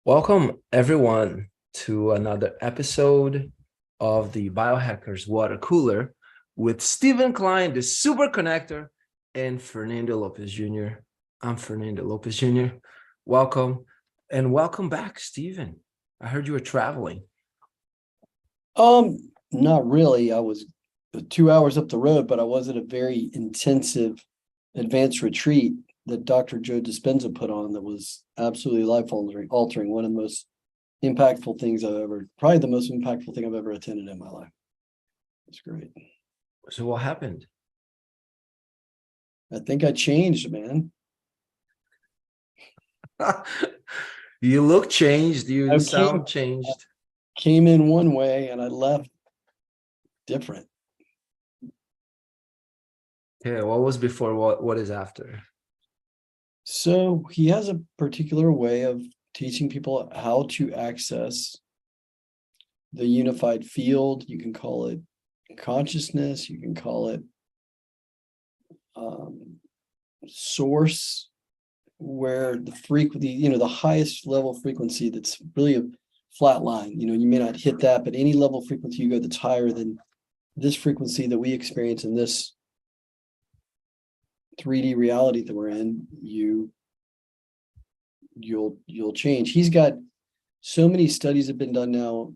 Welcome, everyone, to another episode of the Biohackers Watercooler with Stephen Klein, the SuperKonnector, and Fernando Lopes Jr. I'm Fernando Lopes Jr. Welcome, and welcome back, Stephen. I heard you were traveling. Not really. I was 2 hours up the road, but I was at a very intensive advanced retreat that Dr. Joe Dispenza put on that was absolutely life altering. One of the most impactful things probably the most impactful thing I've ever attended in my life. It's great. So what happened? I think I changed, man. You look changed. You sound changed. Came in one way and I left different. Okay, what was before? What is after? So he has a particular way of teaching people how to access the unified field. You can call it consciousness. You can call it source, where the frequency, the highest level frequency that's really a flat line. You may not hit that, but any level frequency you go that's higher than this frequency that we experience in this 3D reality that we're in, you'll change. He's got so many studies have been done now,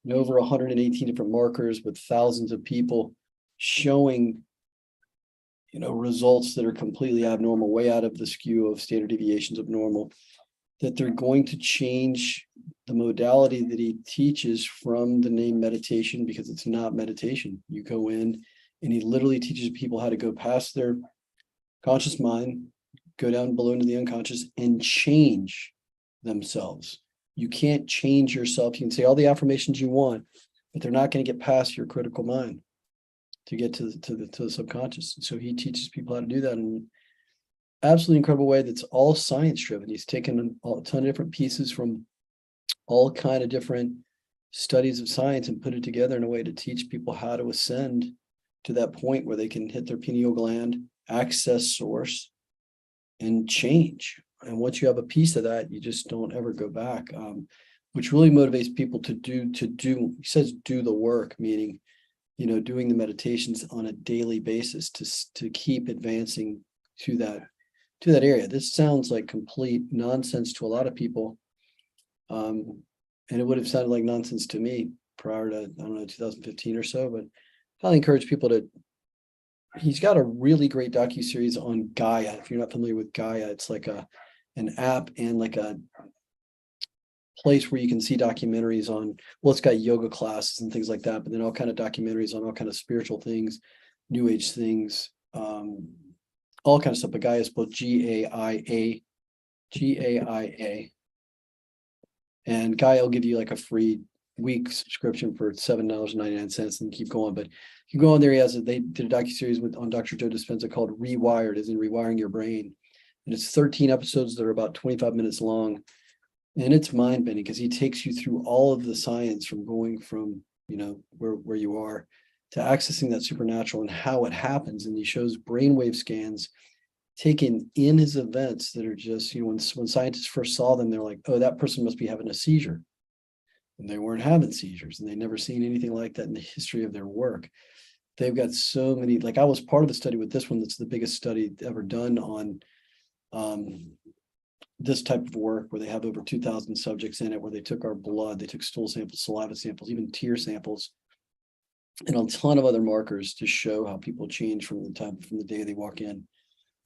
over 118 different markers with thousands of people showing results that are completely abnormal, way out of the skew of standard deviations of normal, that they're going to change the modality that he teaches from the name meditation, because it's not meditation. You go in and he literally teaches people how to go past their conscious mind, go down below into the unconscious and change themselves. You can't change yourself. You can say all the affirmations you want, but they're not going to get past your critical mind to get to the subconscious. And so he teaches people how to do that in an absolutely incredible way that's all science driven. He's taken a ton of different pieces from all kind of different studies of science and put it together in a way to teach people how to ascend to that point where they can hit their pineal gland, access source, and change. And once you have a piece of that, you just don't ever go back, which really motivates people to do, he says, do the work, meaning, doing the meditations on a daily basis to keep advancing to that area. This sounds like complete nonsense to a lot of people. And it would have sounded like nonsense to me prior to, 2015 or so, but I highly encourage people he's got a really great docuseries on Gaia. If you're not familiar with Gaia, it's like an app and like a place where you can see documentaries on, it's got yoga classes and things like that, but then all kind of documentaries on all kind of spiritual things, new age things, all kind of stuff. But Gaia is spelled Gaia. And Gaia will give you like a free week subscription for $7.99 and keep going. But you go on there, they did a docuseries on Dr. Joe Dispenza called Rewired, as in rewiring your brain. And it's 13 episodes that are about 25 minutes long. And it's mind-bending because he takes you through all of the science from going from, where you are to accessing that supernatural and how it happens. And he shows brainwave scans taken in his events that are just, when scientists first saw them, they're like, oh, that person must be having a seizure. And they weren't having seizures, and they'd never seen anything like that in the history of their work. They've got so many, like I was part of the study with this one, that's the biggest study ever done on this type of work, where they have over 2,000 subjects in it, where they took our blood, they took stool samples, saliva samples, even tear samples, and a ton of other markers to show how people change from the day they walk in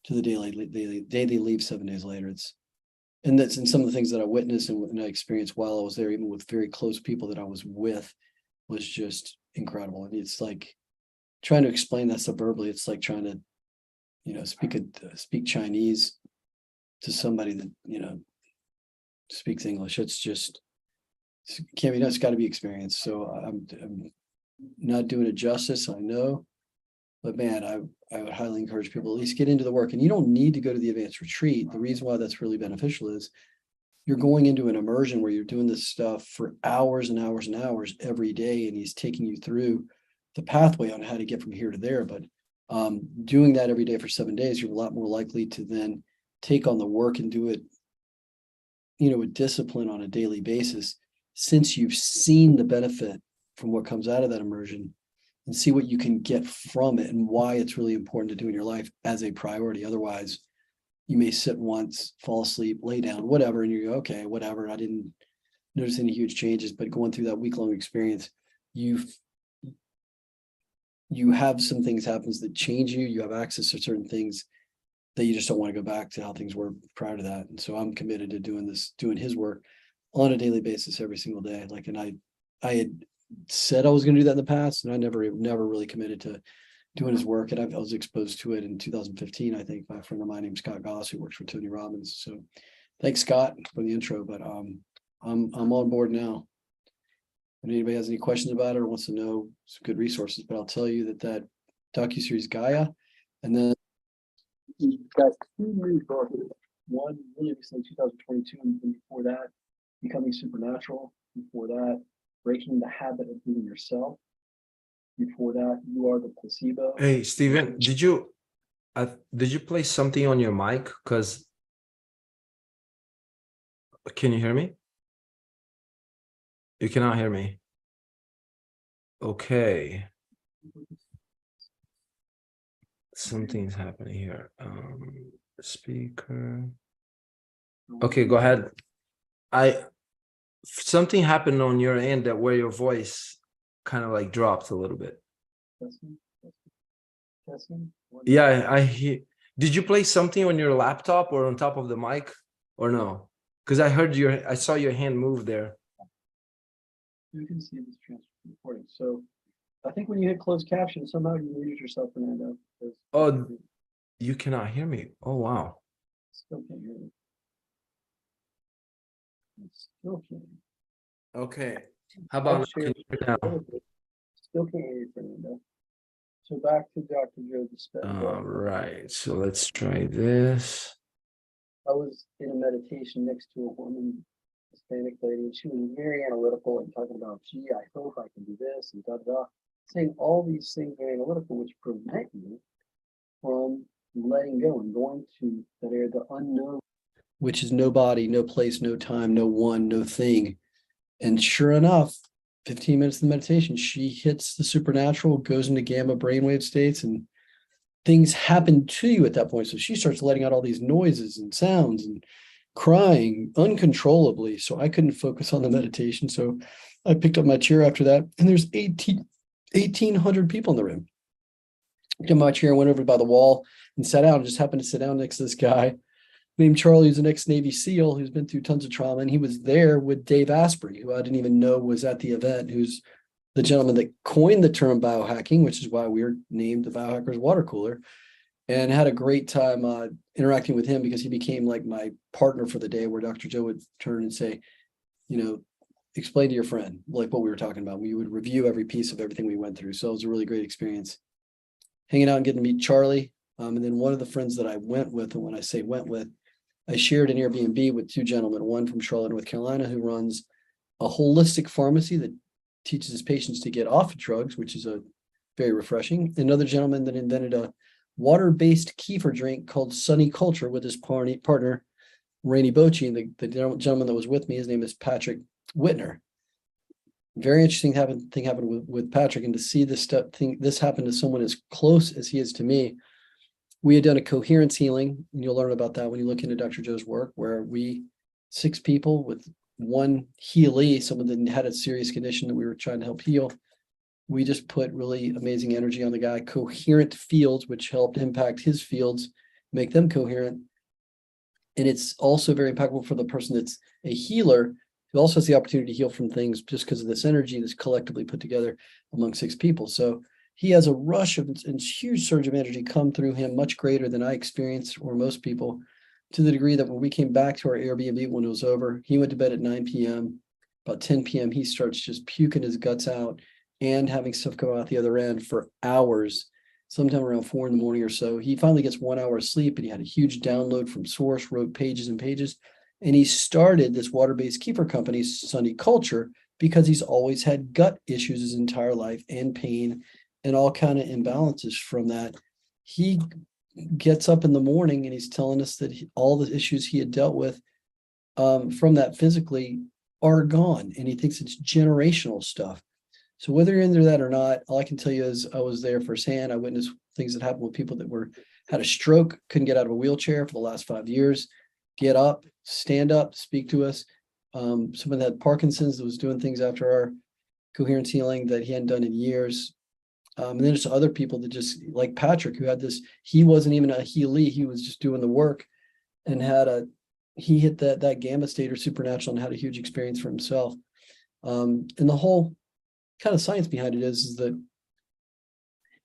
to the day they leave 7 days later. And that's in some of the things that I witnessed and I experienced while I was there, even with very close people that I was with, was just incredible. And it's like trying to explain that stuff verbally. It's like trying to, speak Chinese to somebody that, speaks English. It can't be done. It's got to be experienced. So I'm not doing it justice, I know, but man, I would highly encourage people at least get into the work. And you don't need to go to the advanced retreat. The reason why that's really beneficial is you're going into an immersion where you're doing this stuff for hours and hours and hours every day, and he's taking you through the pathway on how to get from here to there. But doing that every day for 7 days, you're a lot more likely to then take on the work and do it with discipline on a daily basis, since you've seen the benefit from what comes out of that immersion, and see what you can get from it and why it's really important to do in your life as a priority. Otherwise, you may sit once, fall asleep, lay down, whatever, and you go, okay, whatever. I didn't notice any huge changes, but going through that week-long experience, you have some things happens that change you. You have access to certain things that you just don't want to go back to how things were prior to that. And so I'm committed to doing his work on a daily basis every single day. Like, and I had said I was going to do that in the past, and I never really committed to doing his work. And I was exposed to it in 2015, I think, by a friend of mine named Scott Goss, who works for Tony Robbins. So thanks, Scott, for the intro. But I'm on board now. If anybody has any questions about it or wants to know some good resources, but I'll tell you that docuseries Gaia, and then you've got two new books. One really recently, 2022, and before that, Becoming Supernatural. Before that, Breaking the Habit of Being Yourself. Before that, You Are the Placebo. Hey, Steven, did you play something on your mic? Because can you hear me? You cannot hear me. Okay. Something's happening here. Speaker. Okay, go ahead. Something happened on your end that where your voice kind of like dropped a little bit. Yeah, I hear. Did you play something on your laptop or on top of the mic or no? Because I saw your hand move there. You can see this recording. So I think when you hit closed caption, somehow you muted yourself, Fernando. Oh, you cannot hear me. Oh, wow. Still can't hear you. Still can't. Okay. How about now? Still can't hear you, Fernando. So back to Dr. Joe Dispenza. All right. So let's try this. I was in a meditation next to a woman, Hispanic lady, and she was very analytical and talking about, gee, I hope I can do this and da da da, saying all these things very analytical, which prevent you from letting go and going to that area, the unknown, which is no body, no place, no time, no one, no thing. And sure enough, 15 minutes of meditation, she hits the supernatural, goes into gamma brainwave states, and things happen to you at that point. So she starts letting out all these noises and sounds and crying uncontrollably. So I couldn't focus on the meditation. So I picked up my chair after that, and there's 1,800 people in the room. I took my chair, went over by the wall and sat down, just happened to sit down next to this guy named Charlie, who's an ex-Navy SEAL who's been through tons of trauma. And he was there with Dave Asprey, who I didn't even know was at the event, who's the gentleman that coined the term biohacking, which is why we were named the Biohackers Watercooler, and had a great time interacting with him, because he became like my partner for the day, where Dr. Joe would turn and say, explain to your friend, like what we were talking about. We would review every piece of everything we went through. So it was a really great experience hanging out and getting to meet Charlie. And then one of the friends that I went with, and when I say went with, I shared an Airbnb with two gentlemen, one from Charlotte, North Carolina, who runs a holistic pharmacy that teaches his patients to get off of drugs, which is a very refreshing. Another gentleman that invented a water-based kefir drink called Sunny Culture with his partner, Rainey Bochi. And the gentleman that was with me, his name is Patrick Whitner. Very interesting thing happened with Patrick, and to see this happen to someone as close as he is to me. We had done a coherence healing, and you'll learn about that when you look into Dr. Joe's work, where 6 people with one healee, someone that had a serious condition that we were trying to help heal. We just put really amazing energy on the guy, coherent fields, which helped impact his fields, make them coherent. And it's also very impactful for the person that's a healer, who also has the opportunity to heal from things just because of this energy that's collectively put together among 6 people. So he has a rush of and huge surge of energy come through him, much greater than I experienced or most people, to the degree that when we came back to our Airbnb when it was over, he went to bed at 9 p.m. About 10 p.m., he starts just puking his guts out and having stuff come out the other end for hours, sometime around 4 in the morning or so. He finally gets 1 hour of sleep, and he had a huge download from source, wrote pages and pages. And he started this water-based kefir company, Sunny Culture, because he's always had gut issues his entire life and pain and all kind of imbalances from that. He gets up in the morning and he's telling us that all the issues he had dealt with from that physically are gone. And he thinks it's generational stuff. So whether you're into that or not, all I can tell you is I was there firsthand. I witnessed things that happened with people that had a stroke, couldn't get out of a wheelchair for the last 5 years, get up, stand up, speak to us. Someone that had Parkinson's that was doing things after our coherence healing that he hadn't done in years. And then there's other people that just like Patrick, who had this, he wasn't even a healee, he was just doing the work and he hit that gamma state or supernatural and had a huge experience for himself. And the whole kind of science behind it is that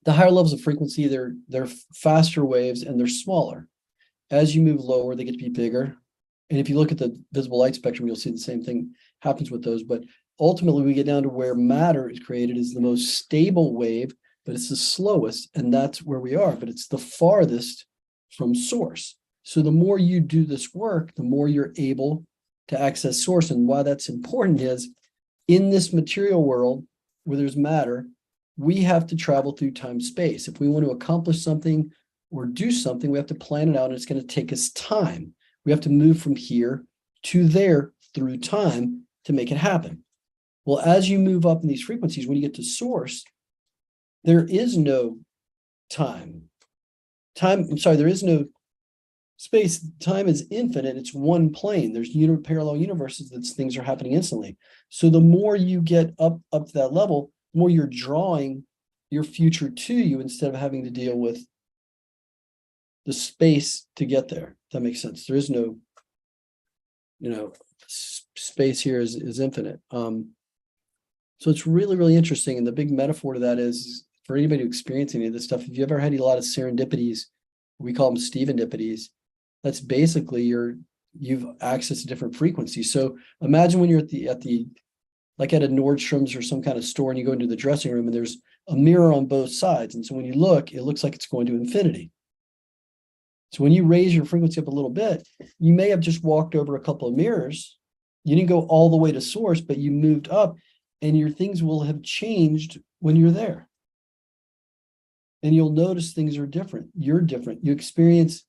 the higher levels of frequency, they're faster waves and they're smaller. As you move lower, they get to be bigger. And if you look at the visible light spectrum, you'll see the same thing happens with those. But ultimately, we get down to where matter is created is the most stable wave, but it's the slowest, and that's where we are. But it's the farthest from source. So the more you do this work, the more you're able to access source. And why that's important is in this material world where there's matter, we have to travel through time space. If we want to accomplish something or do something, we have to plan it out, and it's going to take us time. We have to move from here to there through time to make it happen. Well, as you move up in these frequencies, when you get to source, there is no time. There is no space. Time is infinite. It's one plane. There's parallel universes that things are happening instantly. So the more you get up to that level, the more you're drawing your future to you instead of having to deal with the space to get there. That makes sense. There is no, space here is infinite. So it's really, really interesting. And the big metaphor to that is for anybody who experiences any of this stuff, if you ever had a lot of serendipities, we call them Stevendipities, that's basically you've accessed a different frequency. So imagine when you're like at a Nordstrom's or some kind of store and you go into the dressing room and there's a mirror on both sides. And so when you look, it looks like it's going to infinity. So when you raise your frequency up a little bit, you may have just walked over a couple of mirrors. You didn't go all the way to source, but you moved up and your things will have changed when you're there. And you'll notice things are different. You're different. You experience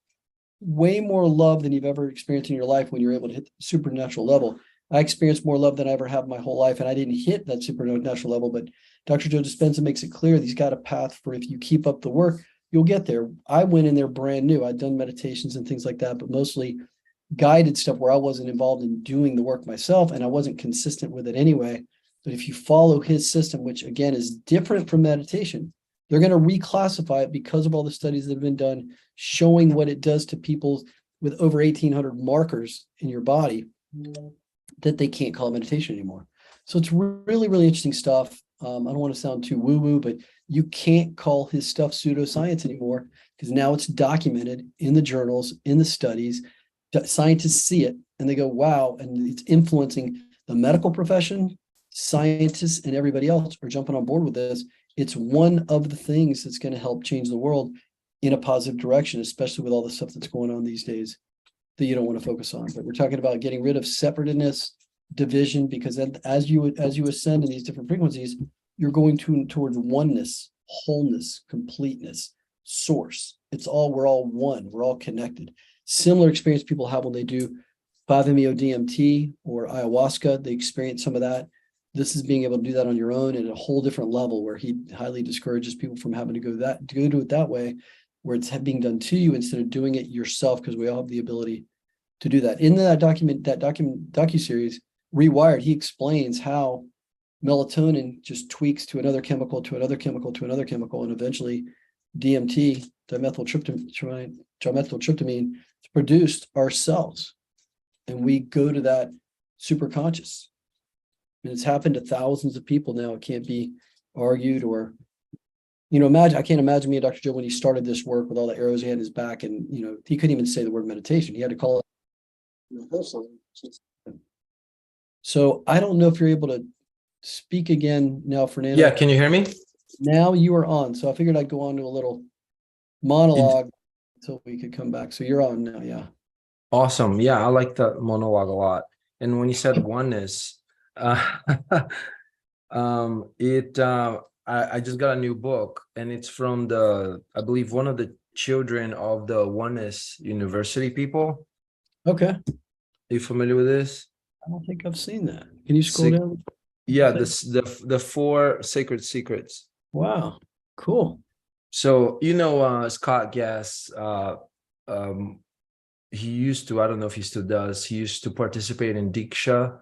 way more love than you've ever experienced in your life when you're able to hit the supernatural level. I experienced more love than I ever have my whole life, and I didn't hit that supernatural level, but Dr. Joe Dispenza makes it clear that he's got a path for if you keep up the work, you'll get there. I went in there brand new. I'd done meditations and things like that, but mostly guided stuff where I wasn't involved in doing the work myself, and I wasn't consistent with it anyway. But if you follow his system, which again is different from meditation, they're going to reclassify it because of all the studies that have been done showing what it does to people with over 1,800 markers in your body that they can't call it meditation anymore. So it's really, really interesting stuff. I don't want to sound too woo-woo, but you can't call his stuff pseudoscience anymore because now it's documented in the journals, in the studies. Scientists see it and they go, wow, and it's influencing the medical profession. Scientists and everybody else are jumping on board with this. It's one of the things that's going to help change the world in a positive direction, especially with all the stuff that's going on these days that you don't want to focus on. But we're talking about getting rid of separateness, division, because as you ascend in these different frequencies, you're going towards oneness, wholeness, completeness, source. We're all one. We're all connected. Similar experience people have when they do 5-MeO DMT or ayahuasca. They experience some of that. This is being able to do that on your own at a whole different level, where he highly discourages people from having to go do it that way, where it's being done to you instead of doing it yourself, because we all have the ability to do that. In that docuseries, Rewired, he explains how melatonin just tweaks to another chemical, to another chemical, to another chemical, and eventually DMT, dimethyltryptamine, is produced ourselves. And we go to that super conscious. And it's happened to thousands of people now. It can't be argued or, I can't imagine me and Dr. Joe when he started this work with all the arrows he had in his back, and, he couldn't even say the word meditation. He had to call it. So I don't know if you're able to speak again now, Fernando. Yeah, can you hear me? Now you are on. So I figured I'd go on to a little monologue until we could come back. So you're on now, yeah. Awesome. Yeah, I like the monologue a lot. And when you said oneness, I just got a new book, and it's from I believe one of the children of the Oneness University people. Okay. you familiar with this? I don't think I've seen that. Can you scroll Sick. down? Yeah, the four sacred secrets. Wow, cool. So Scott Gass, um, he used to, I don't know if he still does, he used to participate in Diksha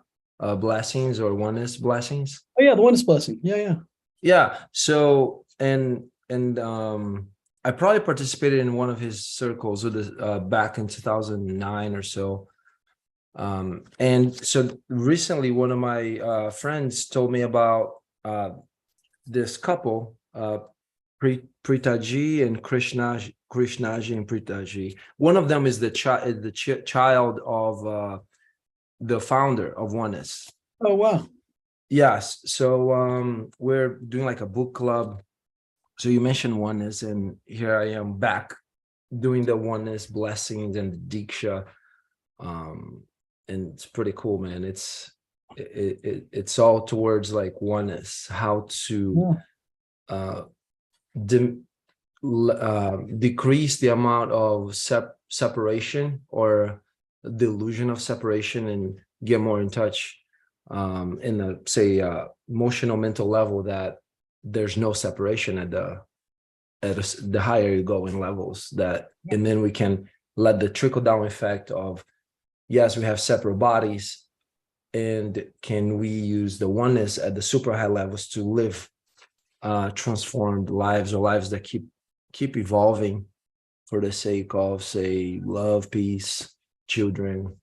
blessings or oneness blessings. Oh yeah, the oneness blessing. Yeah, yeah. Yeah. So and I probably participated in one of his circles with back in 2009 or so. And so recently one of my friends told me about this couple, Pritaji and Krishnaji and Pritaji. One of them is the child of the founder of Oneness. Oh wow. Yes. So we're doing like a book club. So you mentioned Oneness, and here I am back doing the Oneness blessings and the Diksha. And it's pretty cool, man. It's all towards like oneness, how to decrease the amount of separation or delusion of separation and get more in touch in the say emotional mental level, that there's no separation at the higher you go in levels, that and then we can let the trickle down effect of, yes, we have separate bodies, and can we use the oneness at the super high levels to live transformed lives, or lives that keep evolving for the sake of, say, love, peace, children,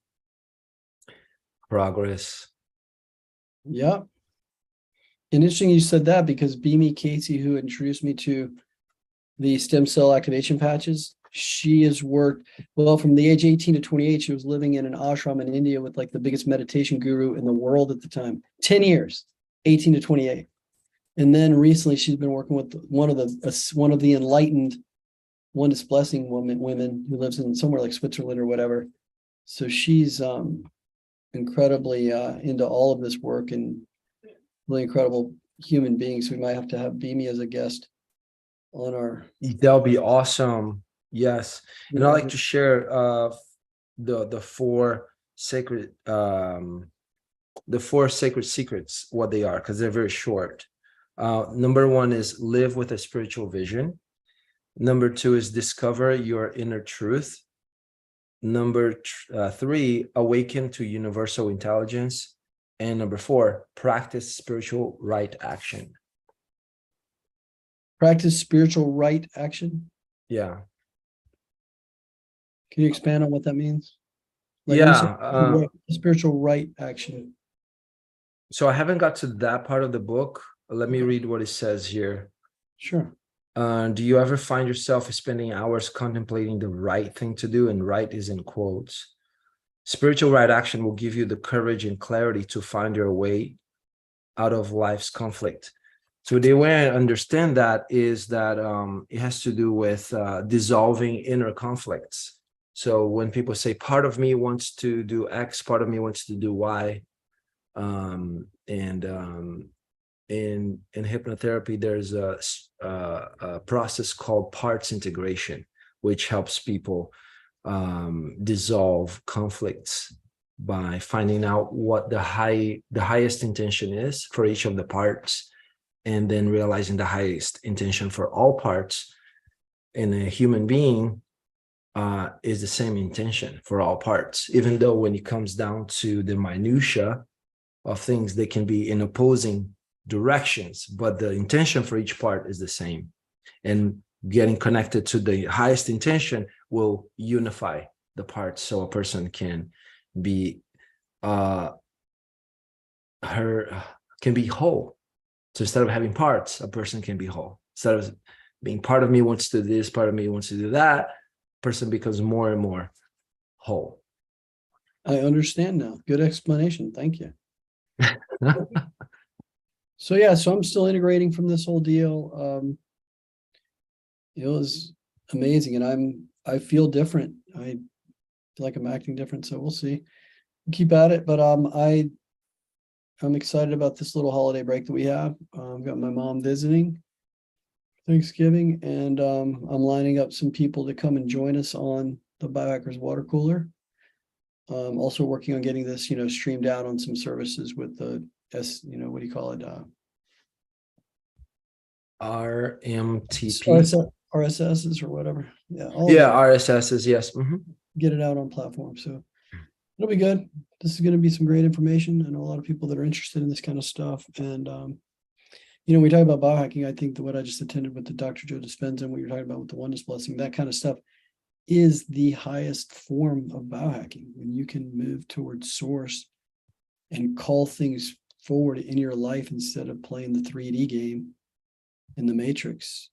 progress. Yeah. And interesting you said that, because Beamy Casey, who introduced me to the stem cell activation patches, she has worked, well, from the age 18 to 28, she was living in an ashram in India with like the biggest meditation guru in the world at the time. 10 years, 18 to 28. And then recently she's been working with one of the enlightened oneness blessing women who lives in somewhere like Switzerland or whatever. So she's incredibly into all of this work, and really incredible human beings. We might have to have Beamy as a guest on our. That'll be awesome. Yes. And I like to share the four sacred secrets, what they are, because they're very short. Number one is live with a spiritual vision. Number two is discover your inner truth. Number three, awaken to universal intelligence. And number four, practice spiritual right action. Practice spiritual right action. Yeah. Can you expand on what that means? Like spiritual right action. So I haven't got to that part of the book. Let me read what it says here. Sure. Do you ever find yourself spending hours contemplating the right thing to do? And right is in quotes. Spiritual right action will give you the courage and clarity to find your way out of life's conflict. So the way I understand that is that it has to do with dissolving inner conflicts. So when people say part of me wants to do X, part of me wants to do Y, and in hypnotherapy, there's a process called parts integration, which helps people dissolve conflicts by finding out what the highest intention is for each of the parts, and then realizing the highest intention for all parts in a human being is the same intention for all parts, even though when it comes down to the minutia of things, they can be in opposing directions, but the intention for each part is the same. And getting connected to the highest intention will unify the parts, so a person can be whole. So instead of having parts, a person can be whole. Instead of being part of me wants to do this, part of me wants to do that, person becomes more and more whole. I understand now. Good explanation. Thank you. So yeah, so I'm still integrating from this whole deal. It was amazing, and I feel different. I feel like I'm acting different, so we'll see. Keep at it, but I'm excited about this little holiday break that we have. I've got my mom visiting Thanksgiving, and I'm lining up some people to come and join us on the Biohackers Watercooler. Also working on getting this, streamed out on some services with the what do you call it? RMTP. RSSs or whatever. Yeah, all of Yeah, that. RSSs, yes. Get it out on platforms. So it'll be good. This is going to be some great information. I know a lot of people that are interested in this kind of stuff. And, we talk about biohacking. I think that what I just attended with the Dr. Joe Dispenza and what you're talking about with the oneness blessing, that kind of stuff is the highest form of biohacking. When you can move towards source and call things forward in your life instead of playing the 3D game in the matrix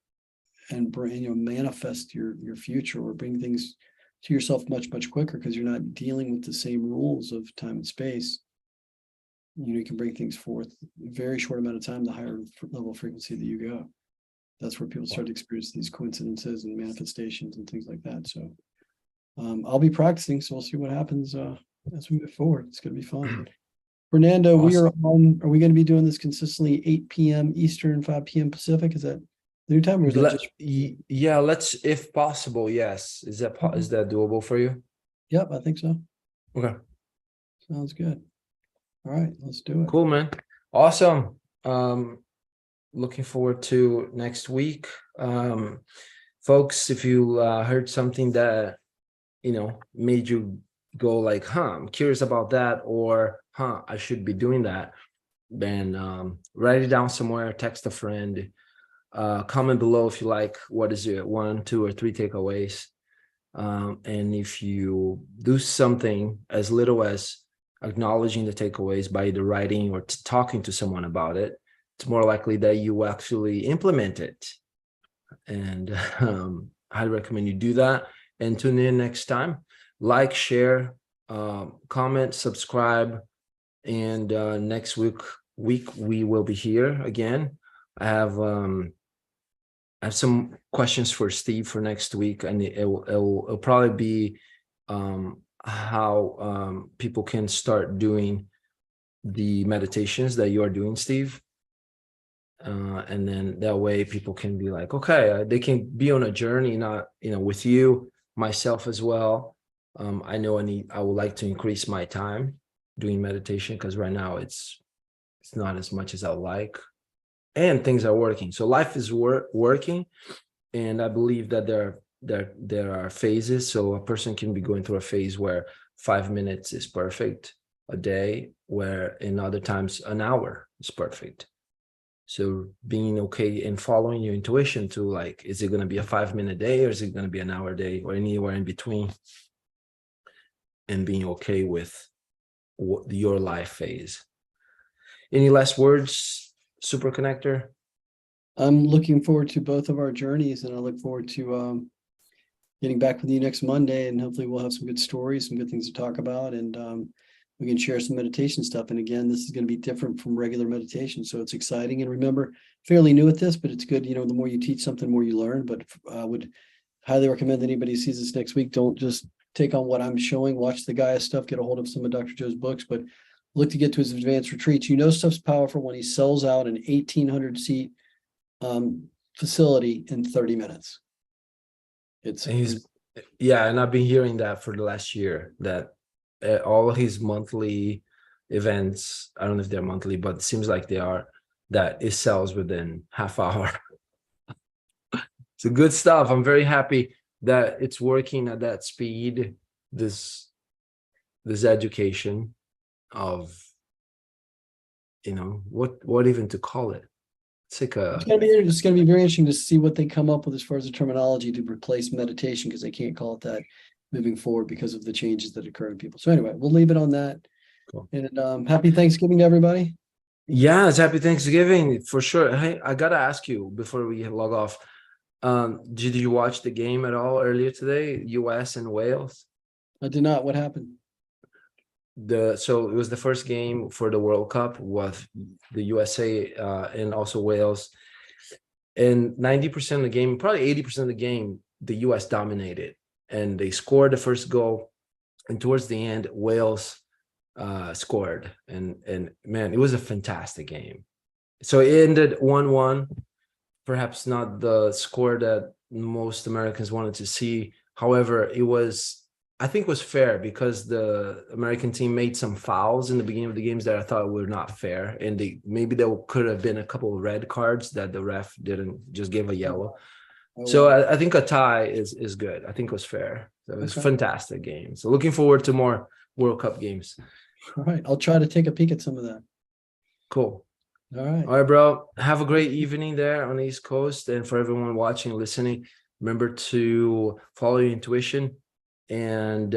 and manifest your future or bring things to yourself much, much quicker because you're not dealing with the same rules of time and space. You can bring things forth in a very short amount of time, the higher level frequency that you go. That's where people start to experience these coincidences and manifestations and things like that. So I'll be practicing, so we'll see what happens as we move forward. It's going to be fun. Fernando, awesome. Are we going to be doing this consistently 8 p.m. Eastern, 5 p.m. Pacific? Is that the new time? Or is that just... Yeah, let's, if possible, yes. Is that doable for you? Yep, I think so. Okay. Sounds good. All right, let's do it. Cool, man. Awesome. Looking forward to next week. Folks, if you heard something that, made you go like, I'm curious about that, or, I should be doing that, then write it down somewhere, text a friend, comment below if you like, what is it, 1, 2, or 3 takeaways. And if you do something as little as acknowledging the takeaways by either writing or talking to someone about it, it's more likely that you actually implement it. And I recommend you do that. And tune in next time. Like, share, comment, subscribe. And next week we will be here again. I have some questions for Steve for next week, and it'll probably be how people can start doing the meditations that you are doing, Steve. And then that way people can be like, okay, they can be on a journey, not, with you, myself as well. I know I would like to increase my time doing meditation because right now it's not as much as I like, and things are working. So life is working, and I believe that there are phases. So a person can be going through a phase where 5 minutes is perfect a day, where in other times an hour is perfect. So being okay and following your intuition to like, is it going to be a 5-minute day, or is it going to be an hour day, or anywhere in between, and being okay with your life phase. Any last words, SuperKonnector? I'm looking forward to both of our journeys, and I look forward to getting back with you next Monday, and hopefully we'll have some good stories, some good things to talk about, and we can share some meditation stuff. And again, this is going to be different from regular meditation, so it's exciting. And remember, fairly new at this, but it's good. The more you teach something, the more you learn. But I would highly recommend anybody who sees this next week, don't just take on what I'm showing. Watch the Gaia stuff, get a hold of some of Dr. Joe's books, but look to get to his advanced retreats. Stuff's powerful when he sells out an 1,800 seat facility in 30 minutes. And I've been hearing that for the last year, that all his monthly events, I don't know if they're monthly, but it seems like they are, that it sells within half hour. So good stuff. I'm very happy that it's working at that speed, this education of, what even to call it. It's going to be very interesting to see what they come up with as far as the terminology to replace meditation, because they can't call it that moving forward because of the changes that occur in people. So anyway, we'll leave it on that. Cool. And happy Thanksgiving to everybody. Yeah, it's happy Thanksgiving for sure. Hey, I gotta ask you before we log off. Did you watch the game at all earlier today, US and Wales? I did not. What happened? So it was the first game for the World Cup with the USA and also Wales. And 90% of the game, probably 80% of the game, the US dominated, and they scored the first goal. And towards the end, Wales scored. And man, it was a fantastic game. So it ended 1-1. Perhaps not the score that most Americans wanted to see. However, it was I think was fair because the American team made some fouls in the beginning of the games that I thought were not fair, and maybe there could have been a couple of red cards that the ref didn't, just give a yellow. Oh, So wow. I think a tie is good. I think it was fair. So it was a Okay. fantastic game. So looking forward to more World Cup games. All right. I'll try to take a peek at some of that. Cool. All right. All right, bro. Have a great evening there on the East Coast. And for everyone watching, listening, remember to follow your intuition and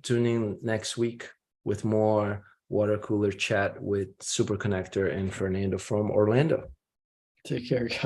tune in next week with more water cooler chat with SuperKonnector and Fernando from Orlando. Take care, guys.